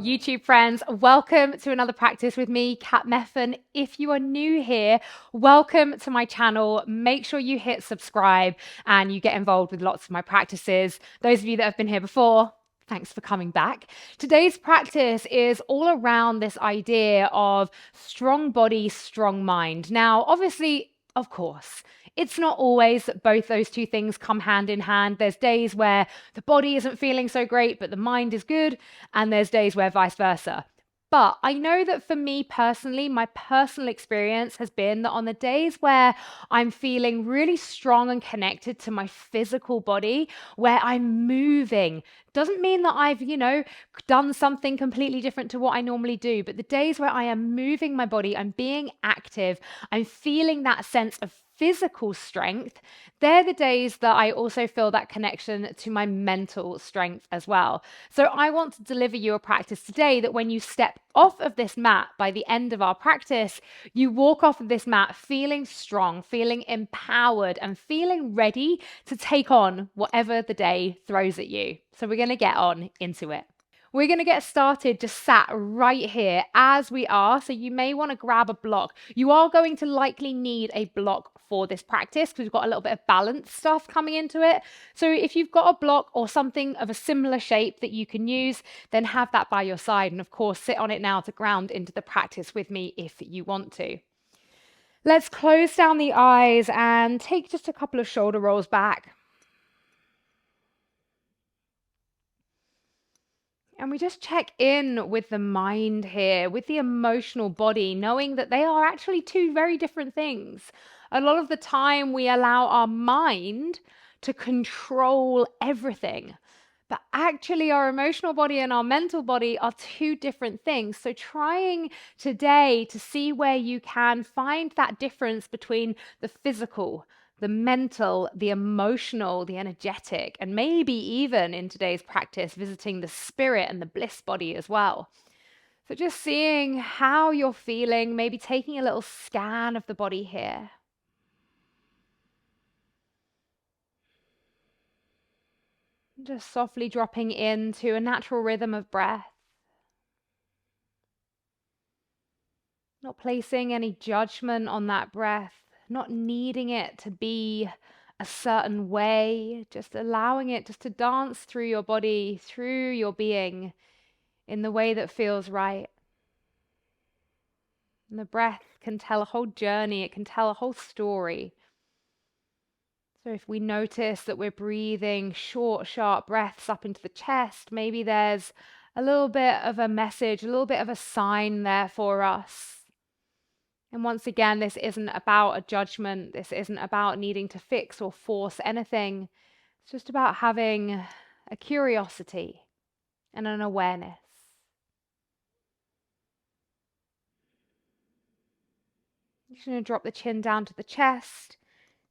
YouTube friends, welcome to another practice with me, Kat Meffan. If you are new here, welcome to my channel. Make sure you hit subscribe and you get involved with lots of my practices. Those of you that have been here before, thanks for coming back. Today's practice is all around this idea of strong body, strong mind. Now, obviously, of course, it's not always that both those two things come hand in hand. There's days where the body isn't feeling so great, but the mind is good, and there's days where vice versa. But I know that for me personally, my personal experience has been that on the days where I'm feeling really strong and connected to my physical body, where I'm moving, doesn't mean that I've, done something completely different to what I normally do. But the days where I am moving my body, I'm being active, I'm feeling that sense of physical strength, they're the days that I also feel that connection to my mental strength as well. So I want to deliver you a practice today that when you step off of this mat by the end of our practice, you walk off of this mat feeling strong, feeling empowered, and feeling ready to take on whatever the day throws at you. So we're going to get on into it. We're going to get started just sat right here as we are. So you may want to grab a block. You are going to likely need a block for this practice because we've got a little bit of balance stuff coming into it. So if you've got a block or something of a similar shape that you can use, then have that by your side. And of course, sit on it now to ground into the practice with me if you want to. Let's close down the eyes and take just a couple of shoulder rolls back. And we just check in with the mind here, with the emotional body, knowing that they are actually two very different things. A lot of the time, we allow our mind to control everything. But actually, our emotional body and our mental body are two different things. So, trying today to see where you can find that difference between the physical, the mental, the emotional, the energetic, and maybe even in today's practice, visiting the spirit and the bliss body as well. So just seeing how you're feeling, maybe taking a little scan of the body here. Just softly dropping into a natural rhythm of breath. Not placing any judgment on that breath, not needing it to be a certain way, just allowing it just to dance through your body, through your being in the way that feels right. And the breath can tell a whole journey, it can tell a whole story. So if we notice that we're breathing short, sharp breaths up into the chest, maybe there's a little bit of a message, a little bit of a sign there for us. And once again, this isn't about a judgment. This isn't about needing to fix or force anything. It's just about having a curiosity and an awareness. You're just going to drop the chin down to the chest.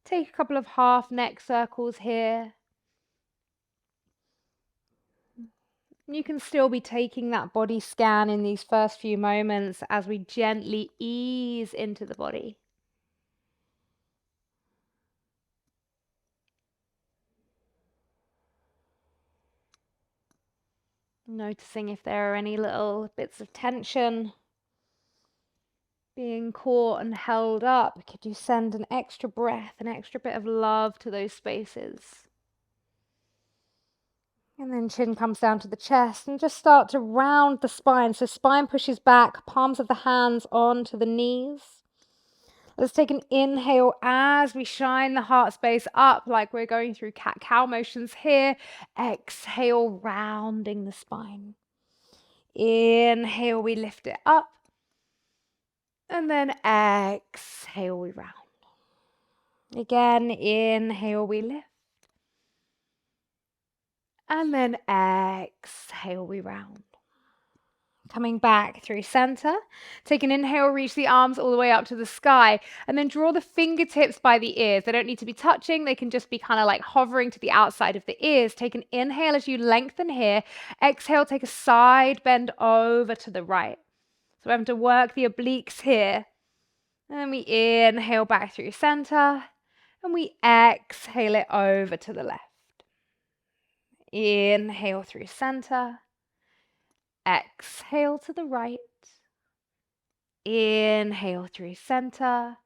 Take a couple of half neck circles here. You can still be taking that body scan in these first few moments as we gently ease into the body. Noticing if there are any little bits of tension being caught and held up. Could you send an extra breath, an extra bit of love to those spaces? And then chin comes down to the chest and just start to round the spine. So spine pushes back, palms of the hands onto the knees. Let's take an inhale as we shine the heart space up like we're going through cat-cow motions here. Exhale, rounding the spine. Inhale, we lift it up. And then exhale, we round. Again, inhale, we lift. And then exhale, we round. Coming back through center. Take an inhale, reach the arms all the way up to the sky, and then draw the fingertips by the ears. They don't need to be touching. They can just be kind of like hovering to the outside of the ears. Take an inhale as you lengthen here. Exhale, take a side bend over to the right. So we're having to work the obliques here. And then we inhale back through center, and we exhale it over to the left. Inhale through center. Exhale to the right. Inhale through center.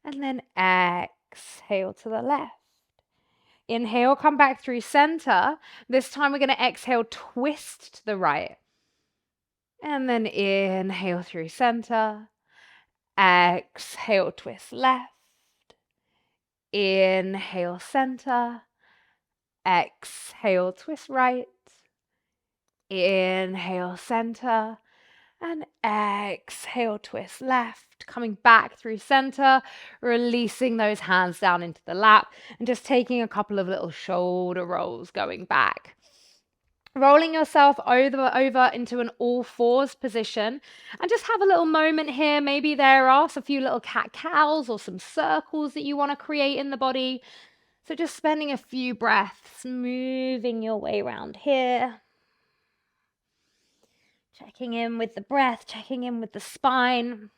And then exhale to the left. Inhale, come back through center. This time we're going to exhale, twist to the right. And then inhale through center. Exhale, twist left. Inhale, center. Exhale, twist right. Inhale, center. And exhale, twist left. Coming back through center, releasing those hands down into the lap and just taking a couple of little shoulder rolls going back. Rolling yourself over into an all fours position and just have a little moment here. Maybe there are a few little cat-cows or some circles that you want to create in the body. So just spending a few breaths, moving your way around here. Checking in with the breath, checking in with the spine.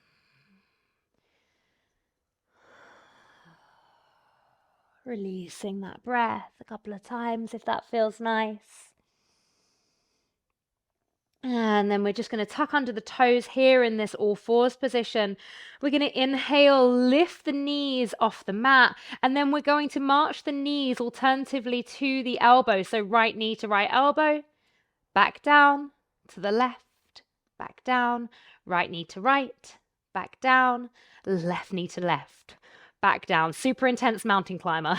Releasing that breath a couple of times if that feels nice. And then we're just going to tuck under the toes here in this all fours position. We're going to inhale, lift the knees off the mat, and then we're going to march the knees alternatively to the elbow. So right knee to right elbow, back down to the left, back down, right knee to right, back down, left knee to left, back down. Super intense mountain climber.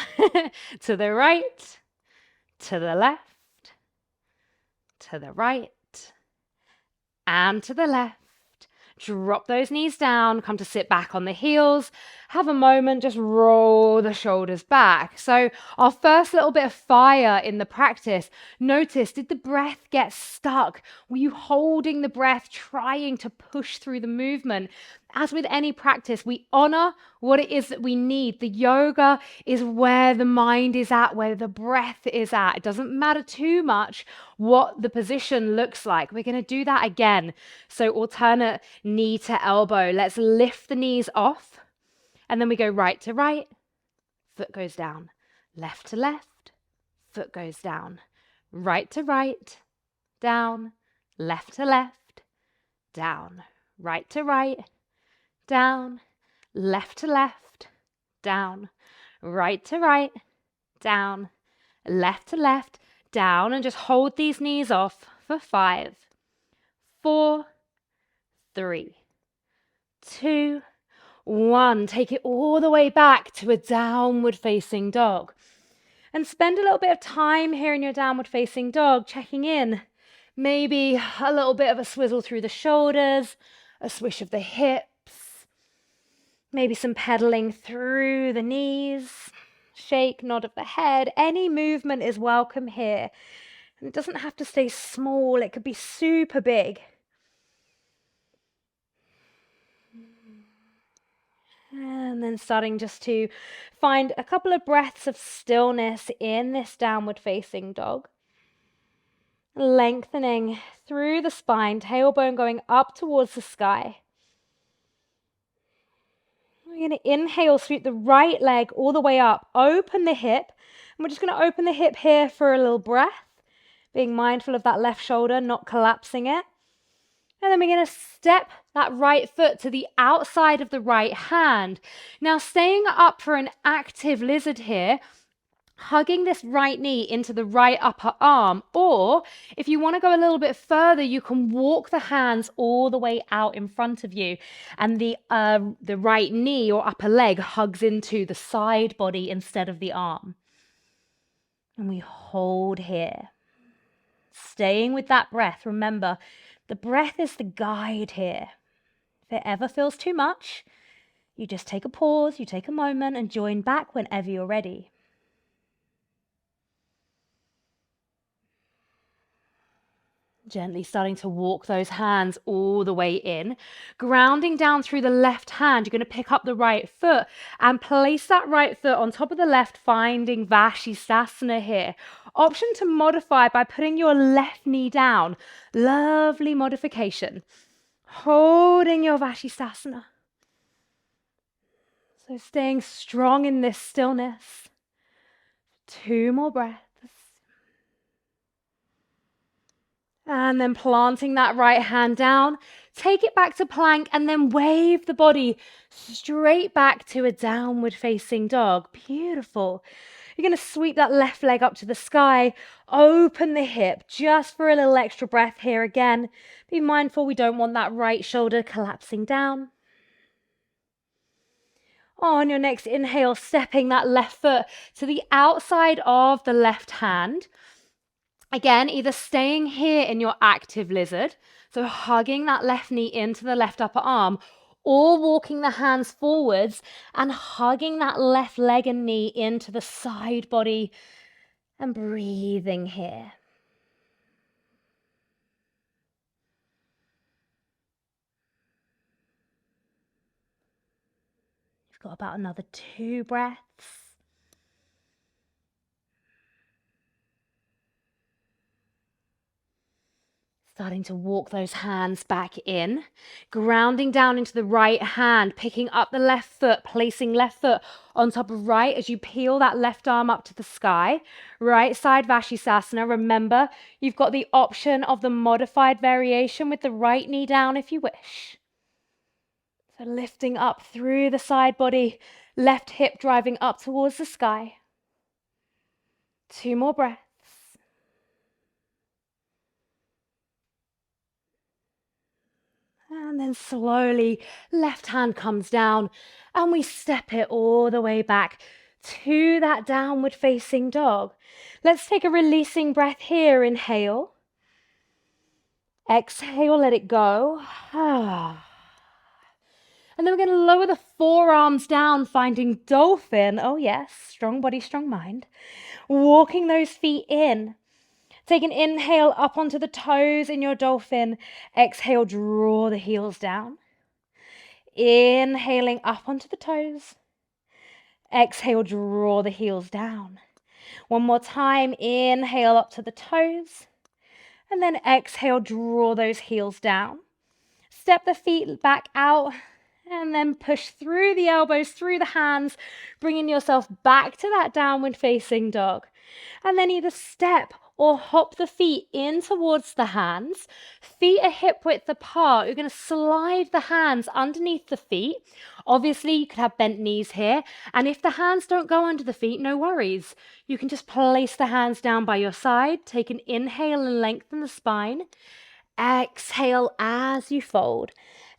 To the right, to the left, to the right, and to the left. Drop those knees down, come to sit back on the heels. Have a moment, just roll the shoulders back. So our first little bit of fire in the practice, notice, did the breath get stuck? Were you holding the breath, trying to push through the movement? As with any practice, we honor what it is that we need. The yoga is where the mind is at, where the breath is at. It doesn't matter too much what the position looks like. We're going to do that again. So alternate knee to elbow. Let's lift the knees off. And then we go right to right. Foot goes down. Left to left. Foot goes down. Right to right. Down. Left to left. Down. Right to right. Down, left to left, down, right to right, down, left to left, down, and just hold these knees off for 5, 4, 3, 2, 1. Take it all the way back to a downward facing dog. And spend a little bit of time here in your downward facing dog, checking in. Maybe a little bit of a swizzle through the shoulders, a swish of the hips. Maybe some pedaling through the knees, shake, nod of the head. Any movement is welcome here. And it doesn't have to stay small. It could be super big. And then starting just to find a couple of breaths of stillness in this downward facing dog. Lengthening through the spine, tailbone going up towards the sky. We're going to inhale, sweep the right leg all the way up, open the hip, and we're just going to open the hip here for a little breath, being mindful of that left shoulder, not collapsing it. And then we're going to step that right foot to the outside of the right hand. Now, staying up for an active lizard here, hugging this right knee into the right upper arm, or if you want to go a little bit further, you can walk the hands all the way out in front of you, and the right knee or upper leg hugs into the side body instead of the arm. And we hold here, staying with that breath. Remember, the breath is the guide here. If it ever feels too much, you just take a pause, you take a moment, and join back whenever you're ready. Gently starting to walk those hands all the way in, grounding down through the left hand. You're going to pick up the right foot and place that right foot on top of the left, finding Vashisthasana here. Option to modify by putting your left knee down. Lovely modification. Holding your Vashisthasana. So staying strong in this stillness. 2 more breaths. And then planting that right hand down, take it back to plank and then wave the body straight back to a downward facing dog. Beautiful. You're going to sweep that left leg up to the sky, open the hip just for a little extra breath here again. Be mindful we don't want that right shoulder collapsing down. On your next inhale, stepping that left foot to the outside of the left hand. Again, either staying here in your active lizard, so hugging that left knee into the left upper arm, or walking the hands forwards and hugging that left leg and knee into the side body and breathing here. You've got about another 2 breaths. Starting to walk those hands back in, grounding down into the right hand, picking up the left foot, placing left foot on top of right as you peel that left arm up to the sky. Right side Vashisthasana. Remember, you've got the option of the modified variation with the right knee down if you wish. So lifting up through the side body, left hip driving up towards the sky. 2 more breaths. And then slowly, left hand comes down and we step it all the way back to that downward facing dog. Let's take a releasing breath here. Inhale. Exhale, let it go. And then we're going to lower the forearms down, finding dolphin. Oh yes, strong body, strong mind. Walking those feet in. Take an inhale up onto the toes in your dolphin. Exhale, draw the heels down. Inhaling up onto the toes. Exhale, draw the heels down. One more time. Inhale up to the toes. And then exhale, draw those heels down. Step the feet back out. And then push through the elbows, through the hands, bringing yourself back to that downward facing dog. And then either step or hop the feet in towards the hands. Feet are hip width apart. You're going to slide the hands underneath the feet. Obviously, you could have bent knees here. And if the hands don't go under the feet, no worries. You can just place the hands down by your side. Take an inhale and lengthen the spine. Exhale as you fold.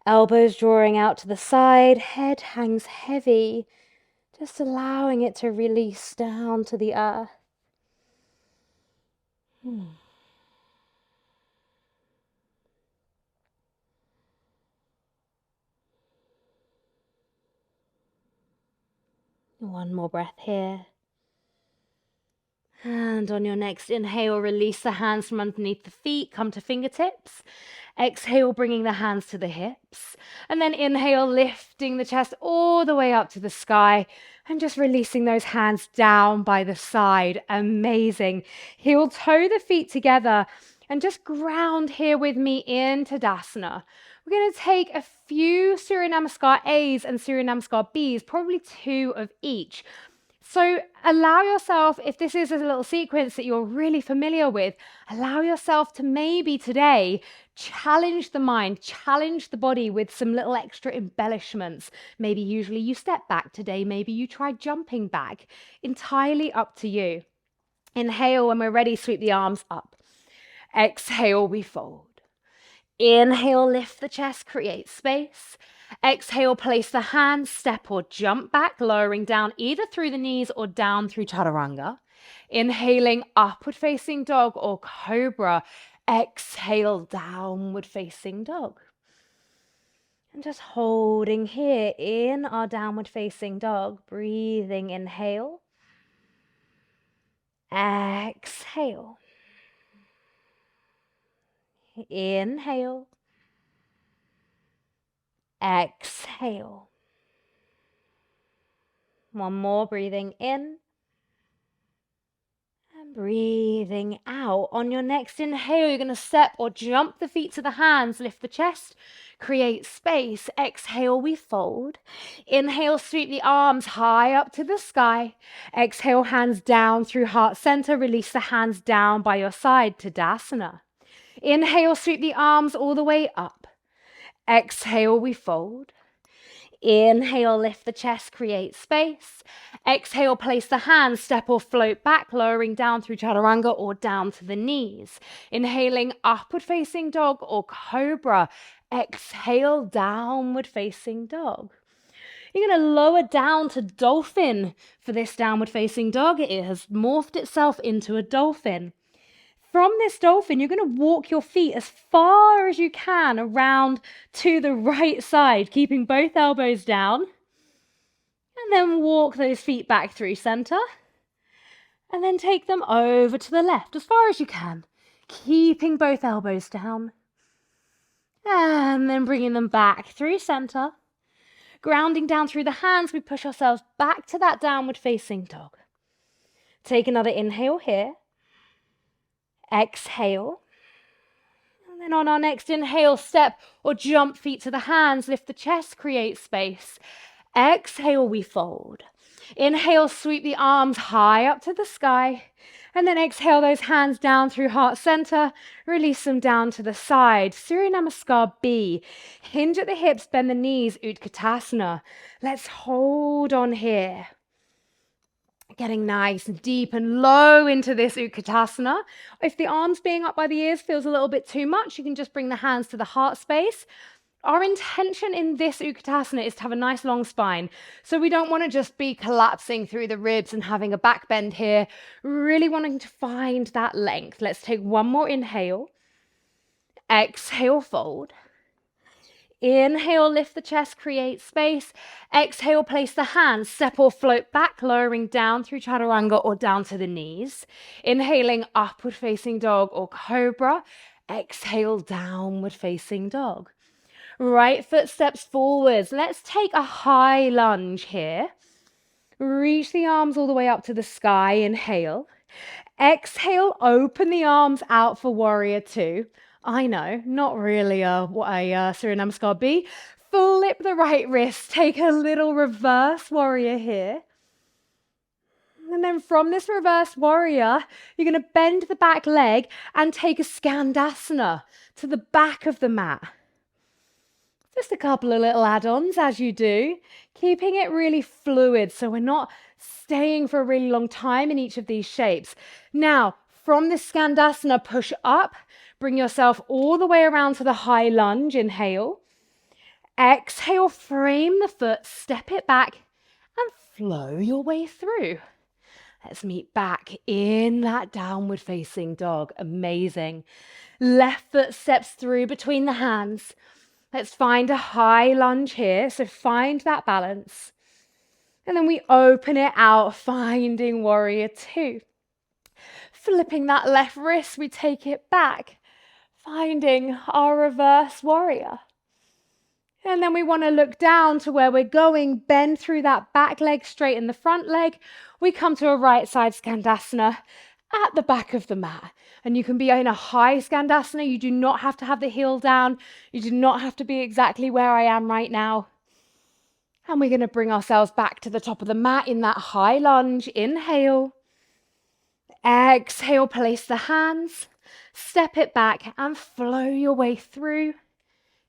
Elbows drawing out to the side. Head hangs heavy. Just allowing it to release down to the earth. One more breath here. And on your next inhale, release the hands from underneath the feet, come to fingertips. Exhale, bringing the hands to the hips. And then inhale, lifting the chest all the way up to the sky and just releasing those hands down by the side. Amazing. Heel toe the feet together and just ground here with me in Tadasana. We're going to take a few Surya Namaskar A's and Surya Namaskar B's, probably 2 of each. So allow yourself, if this is a little sequence that you're really familiar with, allow yourself to maybe today challenge the mind, challenge the body with some little extra embellishments. Maybe usually you step back today, maybe you try jumping back. Entirely up to you. Inhale, when we're ready, sweep the arms up. Exhale, we fold. Inhale, lift the chest, create space. Exhale, place the hands, step or jump back, lowering down either through the knees or down through chaturanga. Inhaling, upward facing dog or cobra. Exhale, downward facing dog. And just holding here in our downward facing dog, breathing, inhale. Exhale. Inhale. Exhale. One more, breathing in and breathing out. On your next inhale, you're going to step or jump the feet to the hands, lift the chest, create space. Exhale, we fold. Inhale, sweep the arms high up to the sky. Exhale, hands down through heart center. Release the hands down by your side, Tadasana. Inhale, sweep the arms all the way up. Exhale, we fold. Inhale, lift the chest, create space. Exhale, place the hands, step or float back, lowering down through chaturanga or down to the knees. Inhaling, upward facing dog or cobra. Exhale, downward facing dog. You're going to lower down to dolphin for this downward facing dog. It has morphed itself into a dolphin. From this dolphin, you're going to walk your feet as far as you can around to the right side, keeping both elbows down. And then walk those feet back through center. And then take them over to the left as far as you can, keeping both elbows down. And then bringing them back through center. Grounding down through the hands, we push ourselves back to that downward facing dog. Take another inhale here. Exhale. And then on our next inhale, step or jump feet to the hands, lift the chest, create space. Exhale, we fold. Inhale, sweep the arms high up to the sky. And then exhale those hands down through heart center. Release them down to the side. Surya Namaskar B. Hinge at the hips, bend the knees, Utkatasana. Let's hold on here. Getting nice and deep and low into this Utkatasana. If the arms being up by the ears feels a little bit too much, you can just bring the hands to the heart space. Our intention in this Utkatasana is to have a nice long spine. So we don't want to just be collapsing through the ribs and having a back bend here. Really wanting to find that length. Let's take one more inhale. Exhale, fold. Inhale, lift the chest, create space. Exhale, place the hands, step or float back, lowering down through chaturanga or down to the knees. Inhaling, upward facing dog or cobra. Exhale, downward facing dog. Right foot steps forwards. Let's take a high lunge here. Reach the arms all the way up to the sky. Inhale. Exhale, open the arms out for warrior two. I know, not really a Surya Namaskar B. Flip the right wrist, take a little reverse warrior here. And then from this reverse warrior, you're going to bend the back leg and take a Skandasana to the back of the mat. Just a couple of little add-ons as you do, keeping it really fluid so we're not staying for a really long time in each of these shapes. Now, from this Skandasana, push up, bring yourself all the way around to the high lunge, inhale. Exhale, frame the foot, step it back, and flow your way through. Let's meet back in that downward facing dog. Amazing. Left foot steps through between the hands. Let's find a high lunge here, so find that balance. And then we open it out, finding warrior two. Flipping that left wrist, we take it back, finding our reverse warrior. And then we want to look down to where we're going, bend through that back leg, straighten the front leg. We come to a right side Skandasana at the back of the mat. And you can be in a high Skandasana. You do not have to have the heel down. You do not have to be exactly where I am right now. And we're going to bring ourselves back to the top of the mat in that high lunge. Inhale. Exhale, place the hands. Step it back and flow your way through.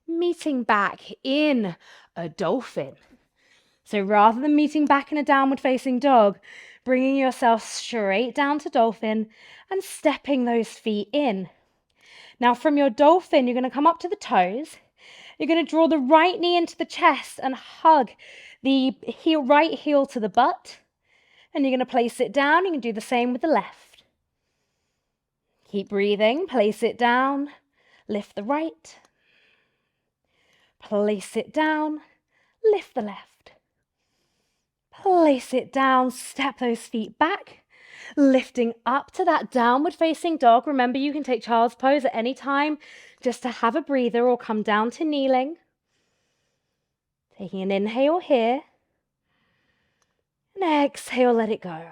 Meeting back in a dolphin. So rather than meeting back in a downward facing dog, bringing yourself straight down to dolphin and stepping those feet in. Now from your dolphin, you're going to come up to the toes. You're going to draw the right knee into the chest and hug the right heel to the butt. And you're going to place it down. You can do the same with the left. Keep breathing. Place it down. Lift the right. Place it down. Lift the left. Place it down. Step those feet back. Lifting up to that downward facing dog. Remember, you can take child's pose at any time just to have a breather or come down to kneeling. Taking an inhale here. And exhale, let it go.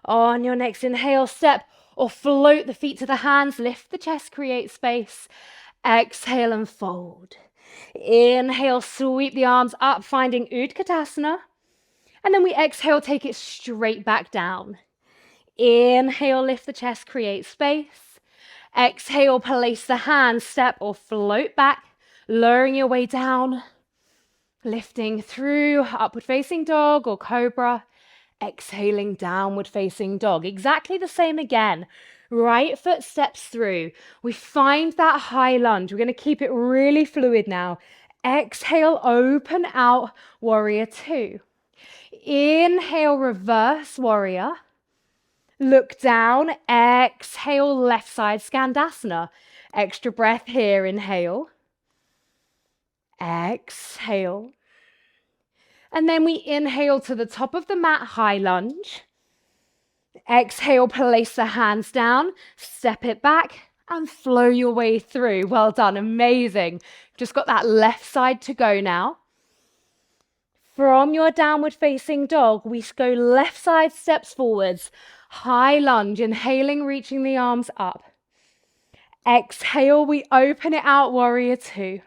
On your next inhale, step or float the feet to the hands. Lift the chest, create space. Exhale and fold. Inhale, sweep the arms up, finding Utkatasana. And then we exhale, take it straight back down. Inhale, lift the chest, create space. Exhale, place the hands, step or float back, lowering your way down, lifting through upward facing dog or cobra. Exhaling, downward facing dog. Exactly the same again. Right foot steps through. We find that high lunge. We're going to keep it really fluid now. Exhale, open out, warrior two. Inhale, reverse warrior. Look down, exhale, left side Skandasana. Extra breath here, inhale. Exhale. And then we inhale to the top of the mat, high lunge. Exhale, place the hands down, step it back and flow your way through. Well done, amazing. Just got that left side to go now. From your downward facing dog, we go left side steps forwards, high lunge, inhaling, reaching the arms up. Exhale, we open it out, warrior two.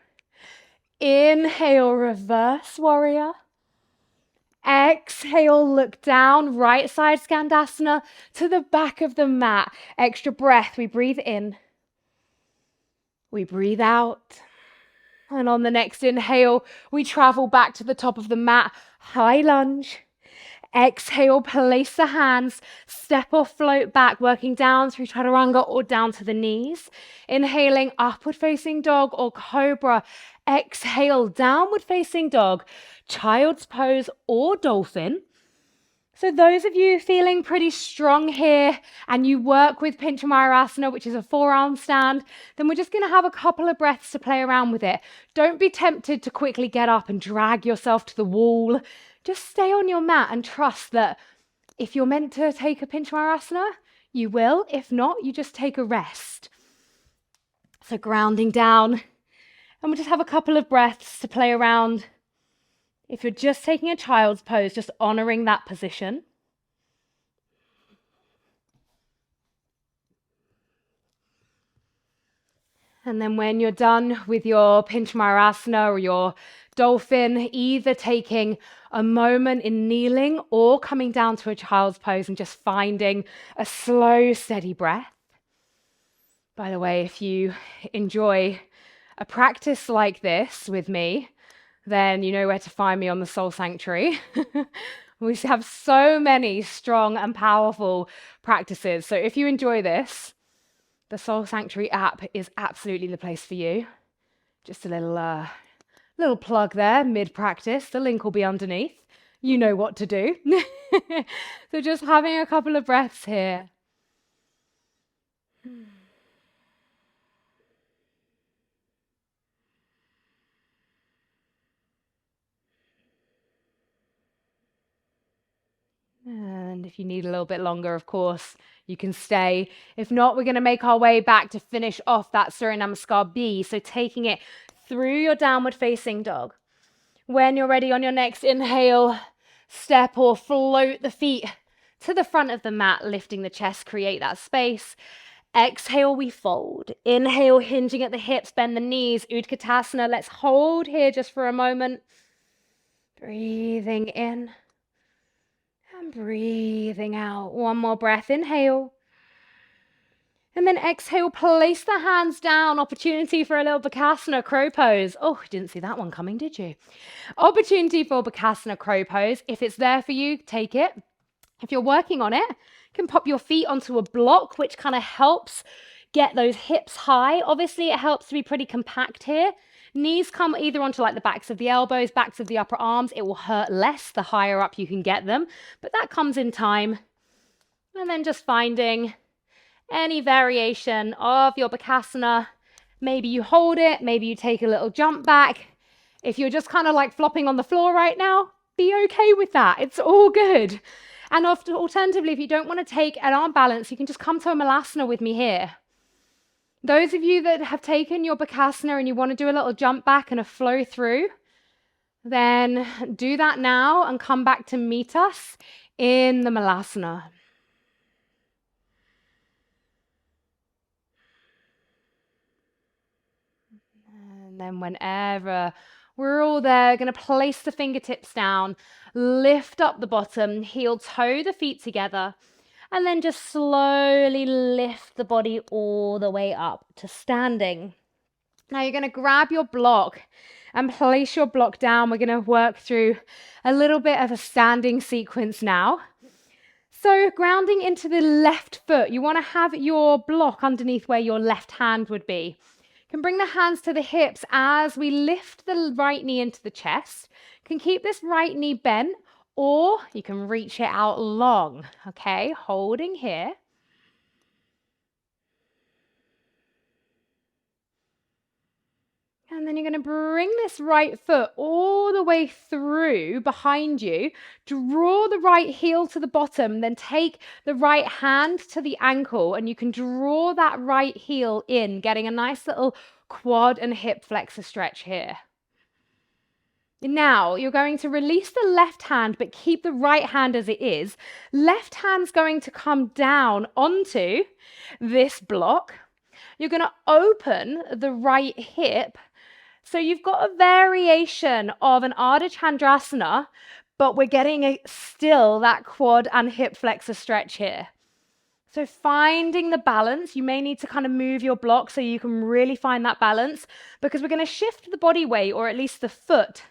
Inhale, reverse warrior. Exhale, look down, right side Skandasana to the back of the mat. Extra breath, we breathe in. We breathe out. And on the next inhale, we travel back to the top of the mat, high lunge. Exhale, place the hands, step or float back, working down through chaturanga or down to the knees. Inhaling, upward facing dog or cobra. Exhale, downward facing dog, child's pose or dolphin. So those of you feeling pretty strong here and you work with Pincha Mayurasana, which is a forearm stand, then we're just going to have a couple of breaths to play around with it. Don't be tempted to quickly get up and drag yourself to the wall. Just stay on your mat and trust that if you're meant to take a Pincha Mayurasana, you will. If not, you just take a rest. So grounding down. And we'll just have a couple of breaths to play around. If you're just taking a child's pose, just honoring that position. And then when you're done with your Pincha Mayurasana or your dolphin, either taking a moment in kneeling or coming down to a child's pose and just finding a slow, steady breath. By the way, if you enjoy a practice like this with me, then you know where to find me on the Soul Sanctuary. We have so many strong and powerful practices. So if you enjoy this, the Soul Sanctuary app is absolutely the place for you. Just a little plug there, mid-practice. The link will be underneath. You know what to do. So just having a couple of breaths here. And if you need a little bit longer, of course, you can stay. If not, we're going to make our way back to finish off that Surya Namaskar B. So taking it through your downward facing dog. When you're ready on your next inhale, step or float the feet to the front of the mat, lifting the chest, create that space. Exhale, we fold. Inhale, hinging at the hips, bend the knees, Utkatasana. Let's hold here just for a moment. Breathing in. And breathing out. One more breath. Inhale. And then exhale, place the hands down. Opportunity for a little Bakasana crow pose. Oh, didn't see that one coming, did you? Opportunity for Bakasana crow pose. If it's there for you, take it. If you're working on it, you can pop your feet onto a block, which kind of helps get those hips high. Obviously, it helps to be pretty compact here. Knees come either onto like the backs of the elbows, backs of the upper arms. It will hurt less the higher up you can get them, but that comes in time. And then just finding any variation of your Bakasana. Maybe you hold it, maybe you take a little jump back. If you're just kind of like flopping on the floor right now, be okay with that. It's all good. And alternatively, if you don't want to take an arm balance, you can just come to a Malasana with me here. Those of you that have taken your Bakasana and you want to do a little jump back and a flow through, then do that now and come back to meet us in the Malasana. And then whenever we're all there, going to place the fingertips down, lift up the bottom, heel toe the feet together. And then just slowly lift the body all the way up to standing. Now you're going to grab your block and place your block down. We're going to work through a little bit of a standing sequence now. So grounding into the left foot, you want to have your block underneath where your left hand would be. You can bring the hands to the hips as we lift the right knee into the chest. You can keep this right knee bent, or you can reach it out long, okay? Holding here. And then you're going to bring this right foot all the way through behind you. Draw the right heel to the bottom, then take the right hand to the ankle, and you can draw that right heel in, getting a nice little quad and hip flexor stretch here. Now, you're going to release the left hand, but keep the right hand as it is. Left hand's going to come down onto this block. You're going to open the right hip. So you've got a variation of an Ardha Chandrasana, but we're getting still that quad and hip flexor stretch here. So finding the balance, you may need to kind of move your block so you can really find that balance, because we're going to shift the body weight, or at least the foot.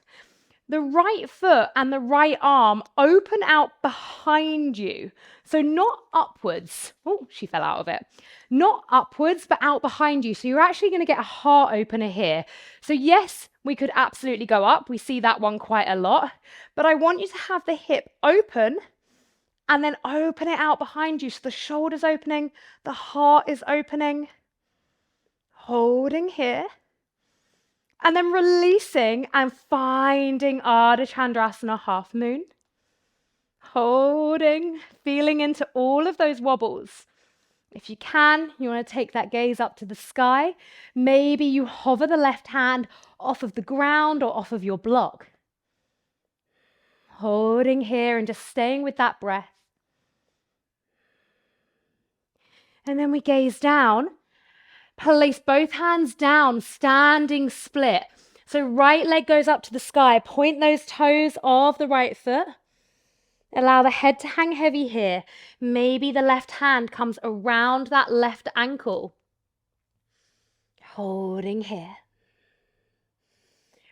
The right foot and the right arm open out behind you. So not upwards. Oh, she fell out of it. Not upwards, but out behind you. So you're actually going to get a heart opener here. So yes, we could absolutely go up. We see that one quite a lot. But I want you to have the hip open and then open it out behind you. So the shoulder's opening, the heart is opening. Holding here. And then releasing and finding Ardha Chandrasana half moon. Holding, feeling into all of those wobbles. If you can, you want to take that gaze up to the sky. Maybe you hover the left hand off of the ground or off of your block. Holding here and just staying with that breath. And then we gaze down. Place both hands down, standing split. So right leg goes up to the sky. Point those toes of the right foot. Allow the head to hang heavy here. Maybe the left hand comes around that left ankle. Holding here.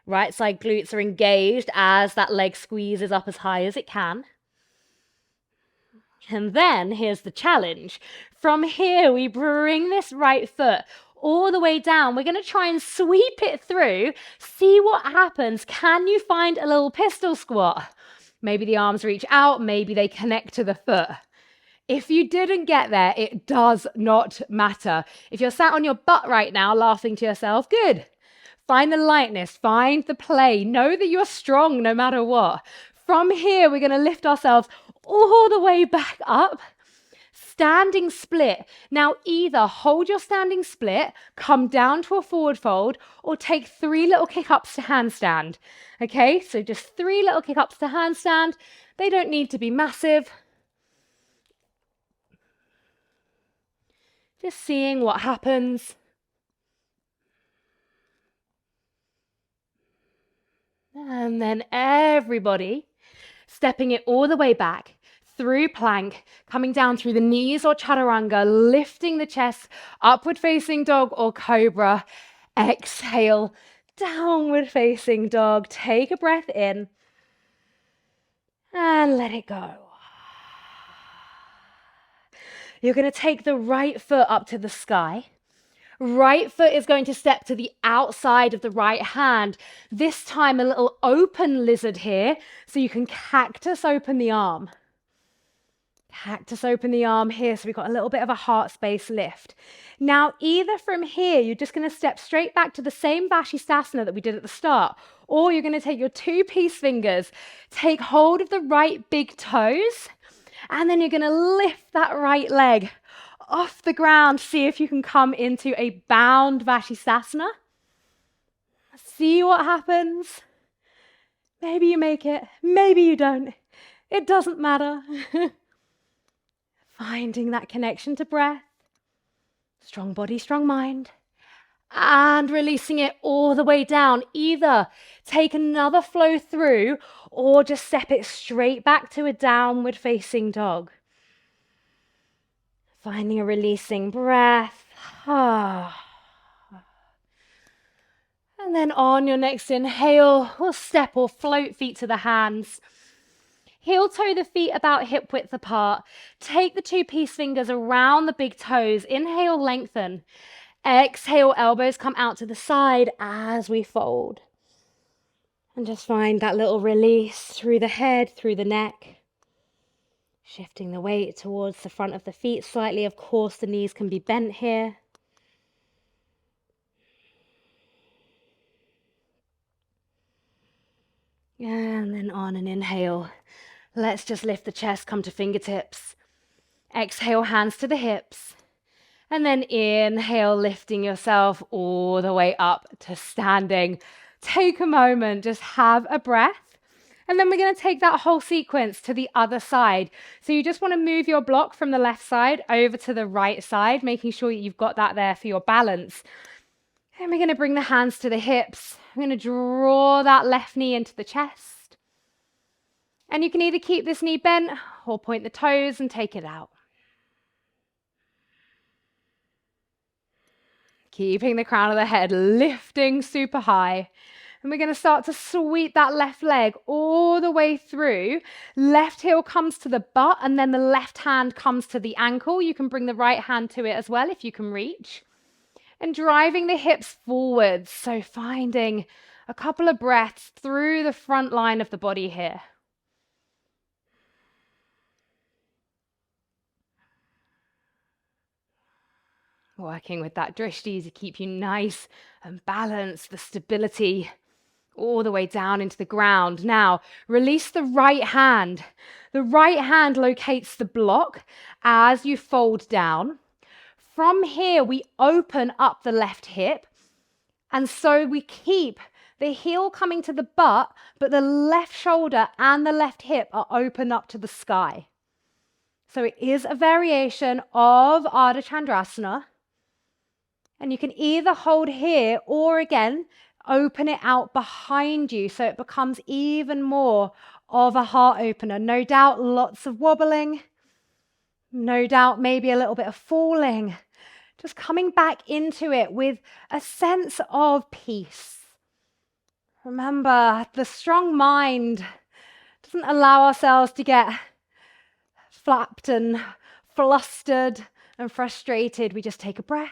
Right side glutes are engaged as that leg squeezes up as high as it can. And then here's the challenge. From here, we bring this right foot all the way down. We're going to try and sweep it through, see what happens. Can you find a little pistol squat? Maybe the arms reach out, maybe they connect to the foot. If you didn't get there, it does not matter. If you're sat on your butt right now laughing to yourself, good. Find the lightness, find the play. Know that you're strong no matter what. From here, we're going to lift ourselves all the way back up. Standing split. Now either hold your standing split, come down to a forward fold, or take 3 little kick-ups to handstand. Okay, so just 3 little kick-ups to handstand. They don't need to be massive. Just seeing what happens. And then everybody stepping it all the way back. Through plank, coming down through the knees or chaturanga, lifting the chest, upward facing dog or cobra. Exhale, downward facing dog. Take a breath in and let it go. You're going to take the right foot up to the sky. Right foot is going to step to the outside of the right hand. This time a little open lizard here, so you can cactus open the arm. Cactus open the arm here, so we've got a little bit of a heart space lift. Now, either from here, you're just going to step straight back to the same Vashisthasana that we did at the start, or you're going to take your 2 peace fingers, take hold of the right big toes, and then you're going to lift that right leg off the ground. See if you can come into a bound Vashisthasana. See what happens. Maybe you make it, maybe you don't. It doesn't matter. Finding that connection to breath, strong body, strong mind, and releasing it all the way down. Either take another flow through or just step it straight back to a downward facing dog. Finding a releasing breath. And then on your next inhale, we'll step or float feet to the hands. Heel toe the feet about hip width apart. Take the two peace fingers around the big toes. Inhale, lengthen. Exhale, elbows come out to the side as we fold. And just find that little release through the head, through the neck. Shifting the weight towards the front of the feet slightly. Of course, the knees can be bent here. And then on an inhale, let's just lift the chest, come to fingertips. Exhale, hands to the hips. And then inhale, lifting yourself all the way up to standing. Take a moment, just have a breath. And then we're going to take that whole sequence to the other side. So you just want to move your block from the left side over to the right side, making sure you've got that there for your balance. And we're going to bring the hands to the hips. I'm going to draw that left knee into the chest. And you can either keep this knee bent or point the toes and take it out. Keeping the crown of the head lifting super high. And we're going to start to sweep that left leg all the way through. Left heel comes to the butt and then the left hand comes to the ankle. You can bring the right hand to it as well if you can reach. And driving the hips forwards. So finding a couple of breaths through the front line of the body here. Working with that drishti to keep you nice and balanced, the stability all the way down into the ground. Now, release the right hand. The right hand locates the block as you fold down. From here, we open up the left hip. And so we keep the heel coming to the butt, but the left shoulder and the left hip are open up to the sky. So it is a variation of Ardha Chandrasana. And you can either hold here or again, open it out behind you so it becomes even more of a heart opener. No doubt lots of wobbling. No doubt maybe a little bit of falling. Just coming back into it with a sense of peace. Remember, the strong mind doesn't allow ourselves to get flapped and flustered and frustrated. We just take a breath.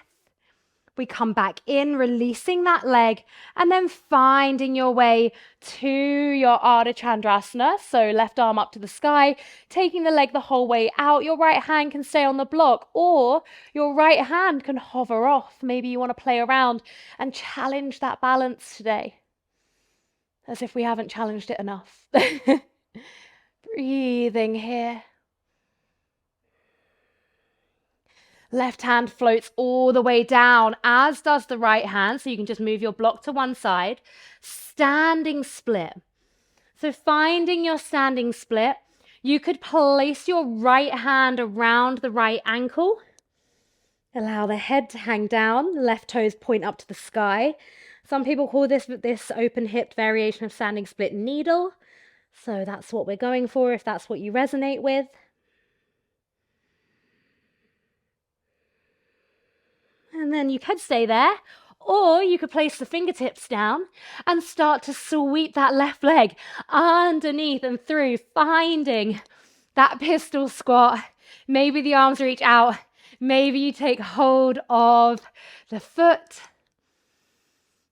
We come back in, releasing that leg, and then finding your way to your Ardha Chandrasana. So left arm up to the sky, taking the leg the whole way out. Your right hand can stay on the block, or your right hand can hover off. Maybe you want to play around and challenge that balance today, as if we haven't challenged it enough. Breathing here. Left hand floats all the way down, as does the right hand. So you can just move your block to one side. Standing split. So finding your standing split, you could place your right hand around the right ankle. Allow the head to hang down, left toes point up to the sky. Some people call this open-hipped variation of standing split needle. So that's what we're going for if that's what you resonate with. And then you could stay there, or you could place the fingertips down and start to sweep that left leg underneath and through, finding that pistol squat. Maybe the arms reach out. Maybe you take hold of the foot.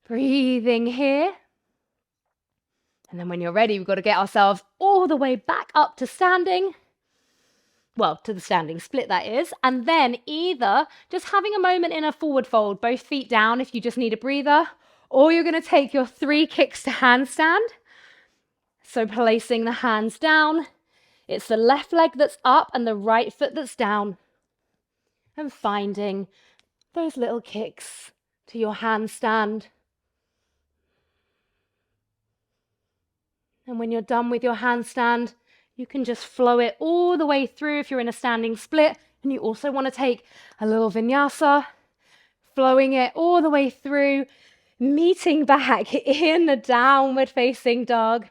Breathing here. And then when you're ready, we've got to get ourselves all the way back up to standing. Well, to the standing split, that is. And then either just having a moment in a forward fold, both feet down if you just need a breather, or you're going to take your 3 kicks to handstand. So placing the hands down, it's the left leg that's up and the right foot that's down. And finding those little kicks to your handstand. And when you're done with your handstand, you can just flow it all the way through if you're in a standing split. And you also want to take a little vinyasa, flowing it all the way through, meeting back in the downward facing dog.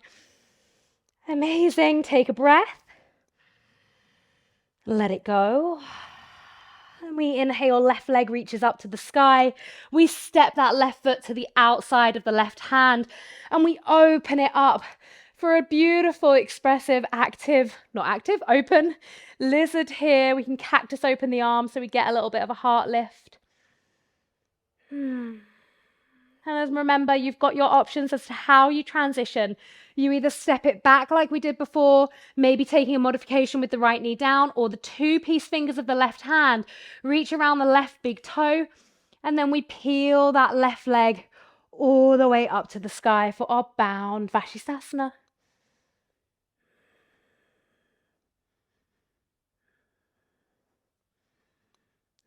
Amazing. Take a breath. Let it go. We inhale, left leg reaches up to the sky. We step that left foot to the outside of the left hand and we open it up for a beautiful, expressive, open lizard here. We can cactus open the arms so we get a little bit of a heart lift. And as remember, you've got your options as to how you transition. You either step it back like we did before, maybe taking a modification with the right knee down, or the 2-piece fingers of the left hand reach around the left big toe, and then we peel that left leg all the way up to the sky for our bound Vashisthasana.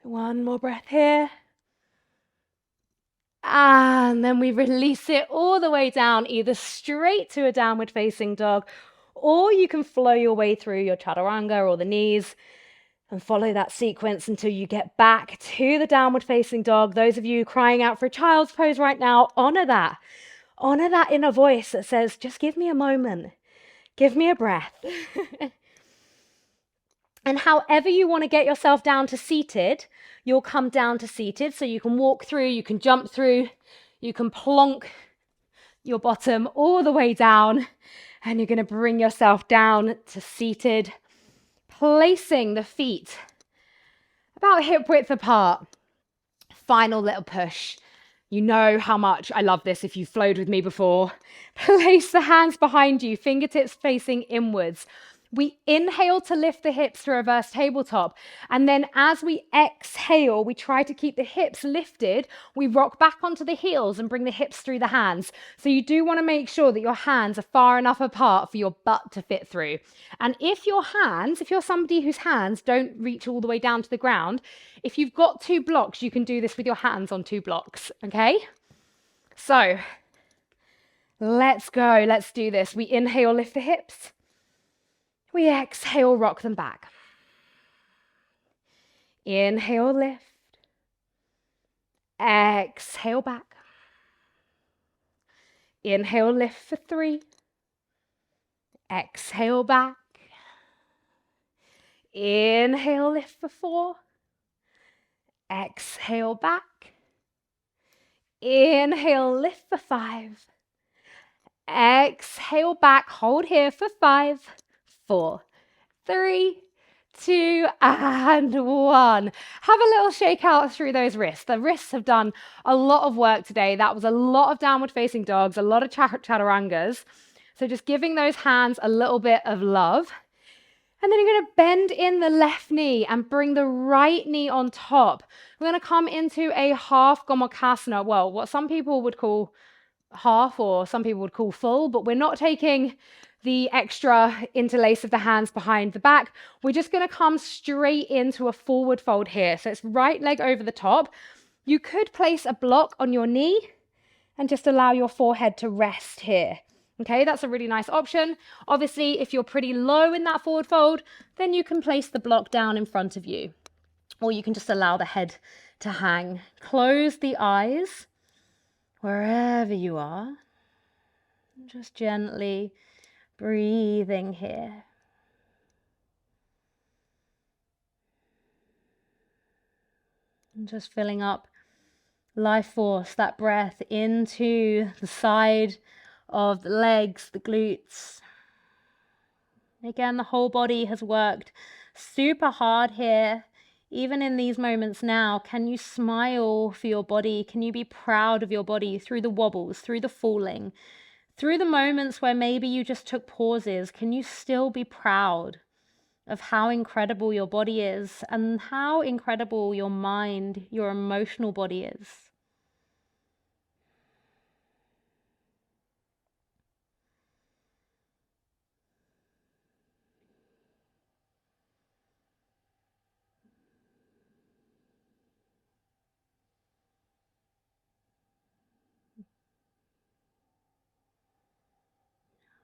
One more breath here. And then we release it all the way down, either straight to a downward facing dog, or you can flow your way through your chaturanga or the knees and follow that sequence until you get back to the downward facing dog. Those of you crying out for a child's pose right now, honor that. Honor that inner voice that says, just give me a moment. Give me a breath. And however you want to get yourself down to seated, you'll come down to seated. So you can walk through, you can jump through, you can plonk your bottom all the way down, and you're going to bring yourself down to seated, placing the feet about hip width apart. Final little push. You know how much I love this if you've flowed with me before. Place the hands behind you, fingertips facing inwards. We inhale to lift the hips to reverse tabletop. And then as we exhale, we try to keep the hips lifted. We rock back onto the heels and bring the hips through the hands. So you do want to make sure that your hands are far enough apart for your butt to fit through. And if you're somebody whose hands don't reach all the way down to the ground, if you've got 2 blocks, you can do this with your hands on 2 blocks, okay? So let's go. Let's do this. We inhale, lift the hips. We exhale, rock them back. Inhale, lift. Exhale, back. Inhale, lift for 3. Exhale, back. Inhale, lift for 4. Exhale, back. Inhale, lift for 5. Exhale, back. Hold here for 5. 4, 3, 2, and 1. Have a little shake out through those wrists. The wrists have done a lot of work today. That was a lot of downward facing dogs, a lot of chaturangas. So just giving those hands a little bit of love. And then you're going to bend in the left knee and bring the right knee on top. We're going to come into a half gomukhasana. Well, what some people would call half or some people would call full, but we're not taking the extra interlace of the hands behind the back. We're just going to come straight into a forward fold here. So it's right leg over the top. You could place a block on your knee and just allow your forehead to rest here. Okay, that's a really nice option. Obviously, if you're pretty low in that forward fold, then you can place the block down in front of you, or you can just allow the head to hang. Close the eyes wherever you are. Just gently breathing here. And just filling up life force, that breath into the side of the legs, the glutes. Again, the whole body has worked super hard here. Even in these moments now, can you smile for your body? Can you be proud of your body through the wobbles, through the falling? Through the moments where maybe you just took pauses, can you still be proud of how incredible your body is and how incredible your mind, your emotional body is?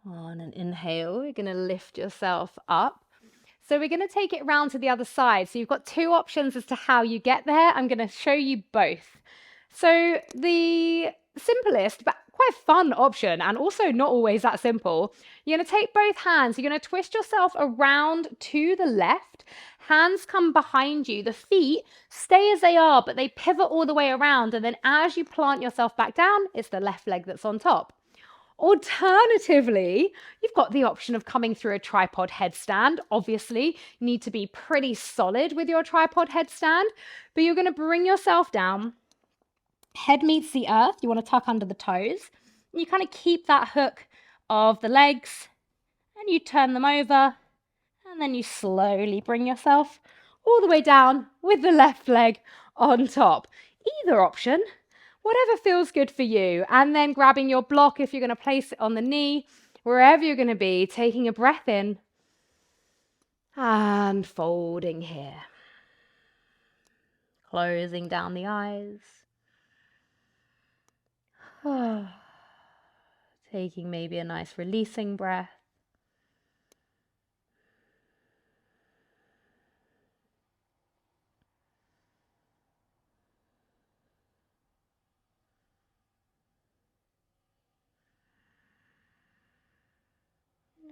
On an inhale, you're going to lift yourself up. So we're going to take it around to the other side. So you've got 2 options as to how you get there. I'm going to show you both. So the simplest, but quite fun option, and also not always that simple. You're going to take both hands, you're going to twist yourself around to the left. Hands come behind you, the feet stay as they are, but they pivot all the way around, and then as you plant yourself back down, it's the left leg that's on top. Alternatively, you've got the option of coming through a tripod headstand. Obviously, you need to be pretty solid with your tripod headstand, but you're going to bring yourself down. Head meets the earth. You want to tuck under the toes. And you kind of keep that hook of the legs, and you turn them over, and then you slowly bring yourself all the way down with the left leg on top. Either option, whatever feels good for you. And then grabbing your block, if you're going to place it on the knee, wherever you're going to be, taking a breath in and folding here. Closing down the eyes. Taking maybe a nice releasing breath.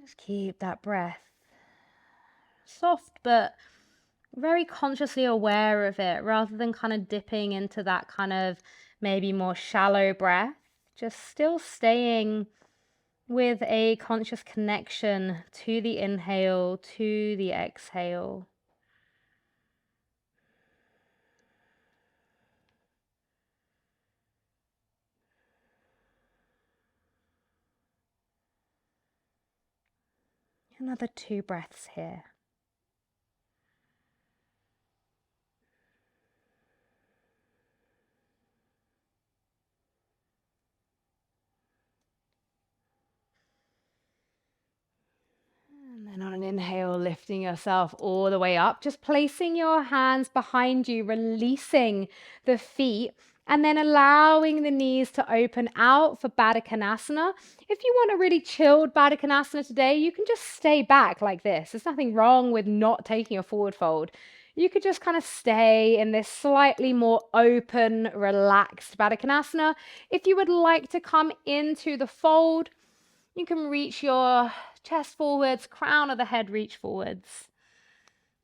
Just keep that breath soft, but very consciously aware of it, rather than kind of dipping into that kind of maybe more shallow breath. Just still staying with a conscious connection to the inhale, to the exhale. Another 2 breaths here. And then on an inhale, lifting yourself all the way up, just placing your hands behind you, releasing the feet, and then allowing the knees to open out for Baddha Konasana. If you want a really chilled Baddha Konasana today, you can just stay back like this. There's nothing wrong with not taking a forward fold. You could just kind of stay in this slightly more open, relaxed Baddha Konasana. If you would like to come into the fold, you can reach your chest forwards, crown of the head reach forwards.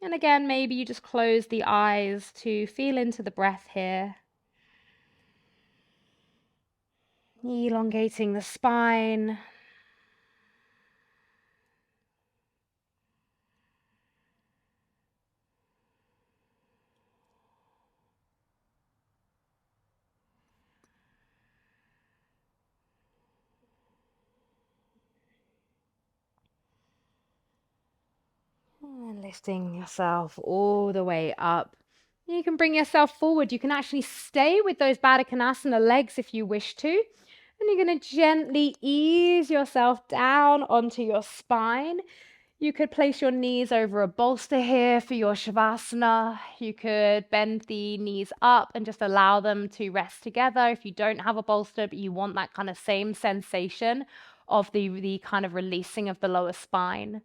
And again, maybe you just close the eyes to feel into the breath here. Elongating the spine. And lifting yourself all the way up. You can bring yourself forward. You can actually stay with those Baddha Konasana legs if you wish to. And you're going to gently ease yourself down onto your spine. You could place your knees over a bolster here for your Shavasana. You could bend the knees up and just allow them to rest together if you don't have a bolster, but you want that kind of same sensation of the kind of releasing of the lower spine.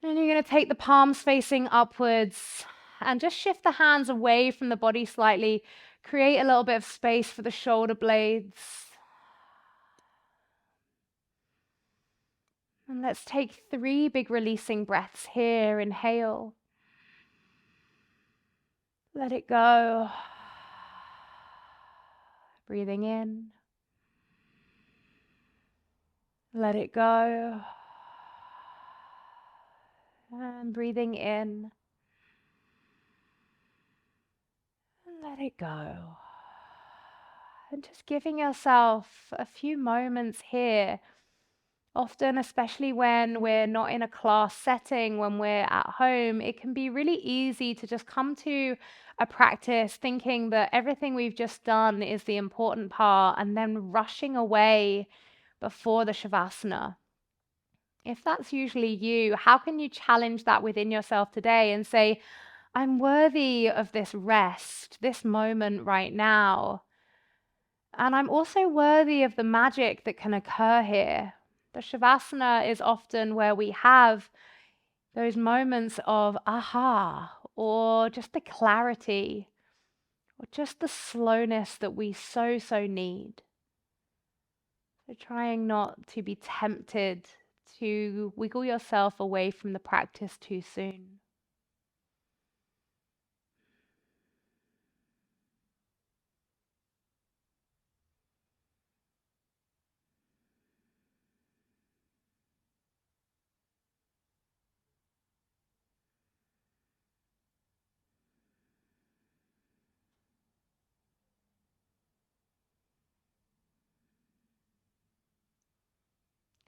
And you're going to take the palms facing upwards and just shift the hands away from the body slightly. Create a little bit of space for the shoulder blades. And let's take 3 big releasing breaths here. Inhale. Let it go. Breathing in. Let it go. And breathing in. And let it go. And just giving yourself a few moments here. Often, especially when we're not in a class setting, when we're at home, it can be really easy to just come to a practice thinking that everything we've just done is the important part and then rushing away before the Shavasana. If that's usually you, how can you challenge that within yourself today and say, I'm worthy of this rest, this moment right now. And I'm also worthy of the magic that can occur here. The Shavasana is often where we have those moments of aha, or just the clarity, or just the slowness that we so need. So trying not to be tempted to wiggle yourself away from the practice too soon.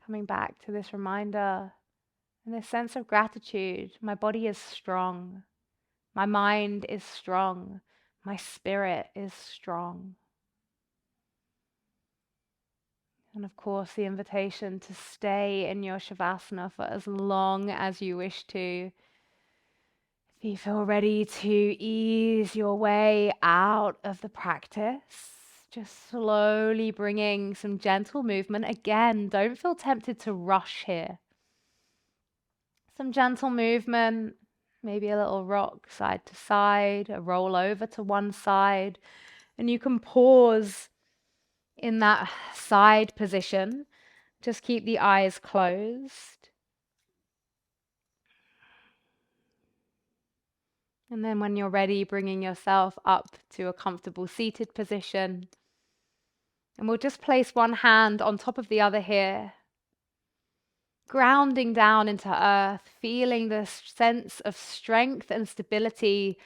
Coming back to this reminder and this sense of gratitude. My body is strong. My mind is strong. My spirit is strong. And of course, the invitation to stay in your Shavasana for as long as you wish to. If you feel ready to ease your way out of the practice, just slowly bringing some gentle movement. Again, don't feel tempted to rush here. Some gentle movement, maybe a little rock side to side, a roll over to one side, and you can pause in that side position. Just keep the eyes closed. And then when you're ready, bringing yourself up to a comfortable seated position. And we'll just place one hand on top of the other here, grounding down into earth, feeling the sense of strength and stability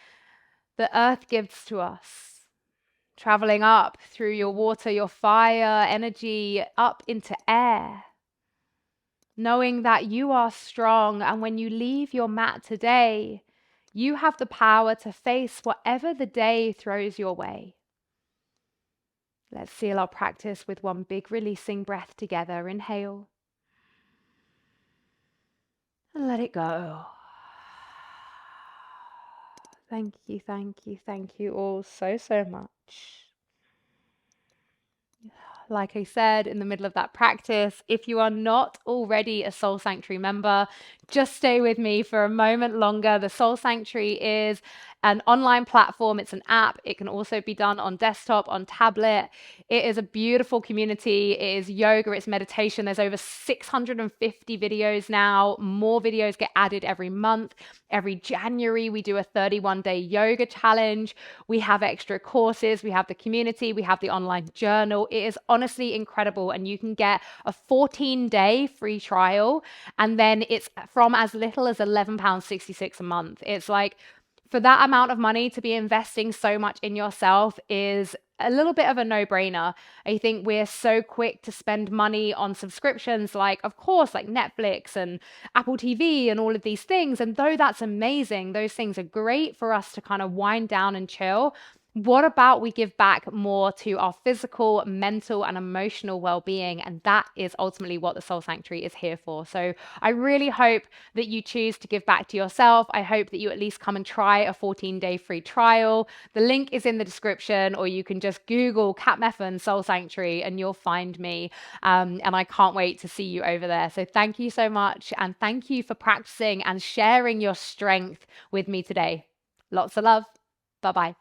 that earth gives to us. Traveling up through your water, your fire energy, up into air. Knowing that you are strong, and when you leave your mat today, you have the power to face whatever the day throws your way. Let's seal our practice with one big releasing breath together. Inhale. And let it go. Thank you, thank you, thank you all so, so much. Like I said in the middle of that practice, if you are not already a Soul Sanctuary member, just stay with me for a moment longer. The Soul Sanctuary is an online platform. It's an app. It can also be done on desktop, on tablet. It is a beautiful community. It is yoga, it's meditation. There's over 650 videos now. More videos get added every month. Every January, we do a 31-day yoga challenge. We have extra courses. We have the community. We have the online journal. It is honestly incredible. And you can get a 14-day free trial. And then it's from as little as £11.66 a month. It's like, for that amount of money to be investing so much in yourself is a little bit of a no-brainer. I think we're so quick to spend money on subscriptions like, of course, like Netflix and Apple TV and all of these things. And though that's amazing, those things are great for us to kind of wind down and chill. What about we give back more to our physical, mental, and emotional well-being? And that is ultimately what the Soul Sanctuary is here for. So I really hope that you choose to give back to yourself. I hope that you at least come and try a 14-day free trial. The link is in the description, or you can just Google Kat Meffan Soul Sanctuary and you'll find me. And I can't wait to see you over there. So thank you so much. And thank you for practicing and sharing your strength with me today. Lots of love. Bye-bye.